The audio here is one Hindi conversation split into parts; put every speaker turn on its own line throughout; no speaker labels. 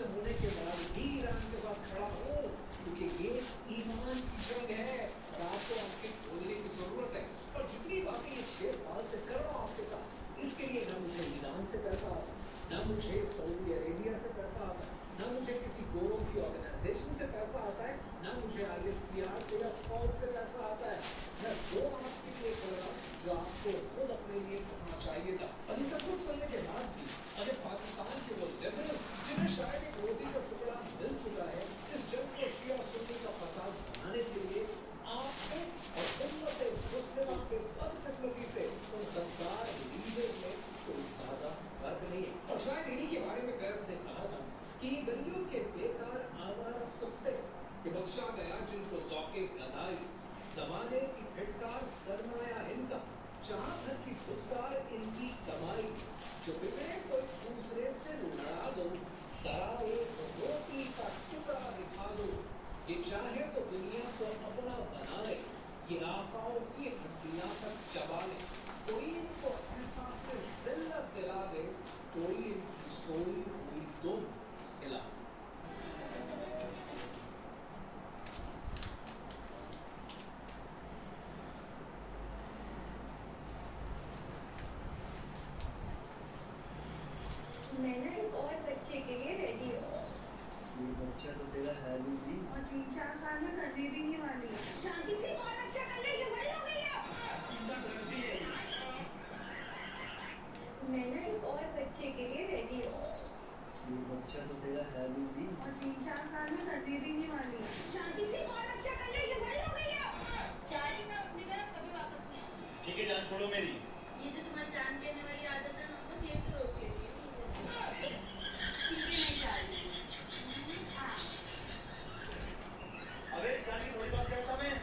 से होने के बाद भी ईरान के साथ खड़ा हूँ, क्योंकि ये ईमान की जंग है और आपको आंखें खोलने की जरूरत है। और जितनी बातें ये 6 साल से कर रहा हूँ आपके साथ, इसके लिए ना मुझे ईरान से पैसा आता है, ना मुझे सऊदी अरेबिया से पैसा आता है, ना मुझे किसी गोरों की ऑर्गेनाइजेशन से पैसा आता है, ना मुझे ISPR से या फौज से पैसा आता है। मैं वो आपके लिए कर रहा हूँ जो आपको खुद अपने लिए करना चाहिए था। और ये सब कुछ सुनने के बाद भी अगर पाकिस्तान के वो लिबरल्स जिन्हें शायद एक रोटी का टुकड़ा मिल चुका है, इस जंग को शिया सुन्नी का फसाद बनाने के लिए आपने और उम्मत मुस्लिमा के बदकिस्मती से उन गद्दार लीडर में कोई ज्यादा फर्क नहीं है। और शायद इन्हीं के बारे में फैज ने कहा था कि ये गलियों के बेकार आवारा कुत्ते कि बख्शा गया जिनको ज़ौक़े गदाई, ज़माने की फिटकार सरमाया इनका, जहां भर की खुदकार इनकी कमाई, जो बिगड़े तो एक दूसरे से लड़ा दो, जरा एक रोटी का टुकड़ा दिखा दो, ये चाहे तो दुनिया को अपना बनाए, ये आकाओं की हड्डियां तक चबा ले, कोई इनको एहसास जिल्लत दिला दे, कोई इनकी सोई हुई दुम हिला दे।
मैं ना एक और बच्चे के लिए रेडी हूँ।
ये बच्चा तो तेरा है भी
और 3-4 साल में करने भी नहीं वाली है। शादी से कौन अच्छा कर ले, ये बड़ी हो गई है। मैं ना एक और बच्चे के लिए रेडी हूँ।
ये बच्चा तो तेरा है भी
और 3-4 साल में करने भी नहीं वाली है। शादी से कौन अच्छा कर ले, ये बड़ी हो गई है।
चारी मैं अपनी तरफ कभी वापस नहीं आऊंगी।
ठीक है जान छोड़ो मेरी।
ये जो तुम्हारी जान लेने वाली आदत है ना, बस ये तो रोक लेती है मुझे। सीधे नहीं जा रही। हाँ।
अबे जान की थोड़ी बात करता मैं।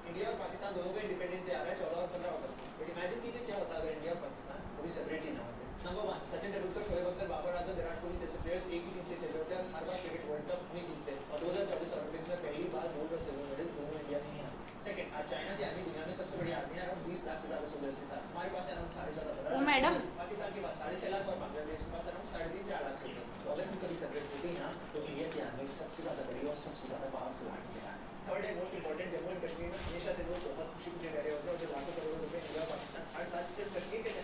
इंडिया और पाकिस्तान दोनों का इंडिपेंडेंस डे आ रहा है 14 और 15 अगस्त को। बट इमेजिन कीजिए क्या होता अगर इंडिया और पाकिस्तान कभी सेपरेट ही ना होते। नंबर 1 सचिन तेंदुलकर, शोएब अख्तर, बाबर आजम, विराट कोहली जैसे प्लेयर्स एक ही टीम से खेल रहे होते हैं, हर बार क्रिकेट वर्ल्ड कप हम ही जीतते और 2024 ओलंपिक्स में पहली बार गोल्ड और सिल्वर मेडल दोनों इंडिया में ही आए। सेकंड, आज चाइना की आर्मी दुनिया में सबसे बड़ी आर्मी है, अराउंड 20 लाख से ज्यादा सोल्जर्स के साथ। हमारे पास अराउंड 14.5 लाख।
मैडम।
पाकिस्तान के पास 6.5 लाख और बांग्लादेश के पास अराउंड 3.5-4 लाख सोल्जर्स। तो अगर हम कभी सेपरेट होते ही ना तो इंडिया की आर्मी सबसे ज्यादा बड़ी और सबसे ज्यादा पावरफुल आर्मी है। थर्ड है most important, Jammu and Kashmir में हमेशा से लोग बहुत खुशी खुशी रह रहे होते हैं और जो लाखों करोड़ों रुपए इंडिया और पाकिस्तान हर साल सिर्फ क्रिकेट के